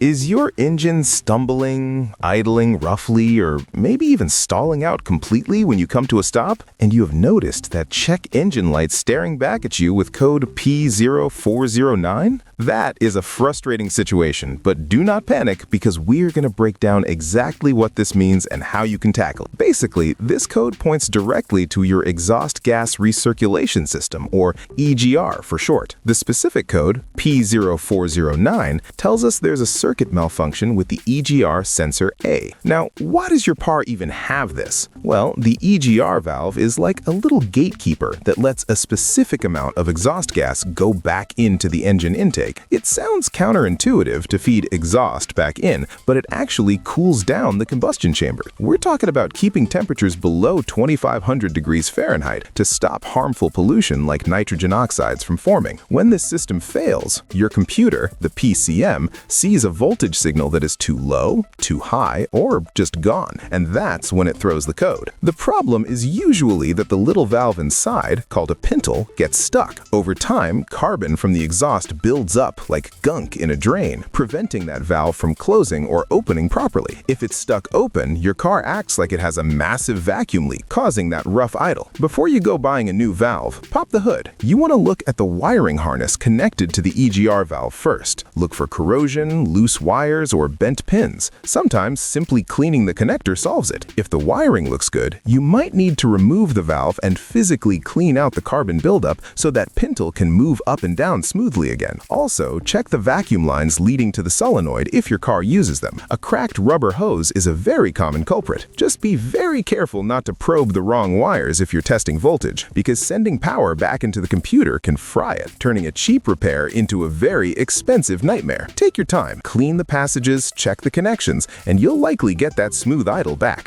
Is your engine stumbling, idling roughly, or maybe even stalling out completely when you come to a stop? And you have noticed that check engine light staring back at you with code P0409? That is a frustrating situation, but do not panic because we're going to break down exactly what this means and how you can tackle it. Basically, this code points directly to your exhaust gas recirculation system, or EGR for short. The specific code, P0409, tells us there's a circuit malfunction with the EGR sensor A. Now, why does your car even have this? Well, the EGR valve is like a little gatekeeper that lets a specific amount of exhaust gas go back into the engine intake. It sounds counterintuitive to feed exhaust back in, but it actually cools down the combustion chamber. We're talking about keeping temperatures below 2500 degrees Fahrenheit to stop harmful pollution like nitrogen oxides from forming. When this system fails, your computer, the PCM, sees a voltage signal that is too low, too high, or just gone, and that's when it throws the code. The problem is usually that the little valve inside, called a pintle, gets stuck. Over time, carbon from the exhaust builds up like gunk in a drain, preventing that valve from closing or opening properly. If it's stuck open, your car acts like it has a massive vacuum leak, causing that rough idle. Before you go buying a new valve, pop the hood. You want to look at the wiring harness connected to the EGR valve first. Look for corrosion, loose wires, or bent pins. Sometimes simply cleaning the connector solves it. If the wiring looks good, you might need to remove the valve and physically clean out the carbon buildup so that pintle can move up and down smoothly again. Also, check the vacuum lines leading to the solenoid if your car uses them. A cracked rubber hose is a very common culprit. Just be very careful not to probe the wrong wires if you're testing voltage, because sending power back into the computer can fry it, turning a cheap repair into a very expensive nightmare. Take your time, clean the passages, check the connections, and you'll likely get that smooth idle back.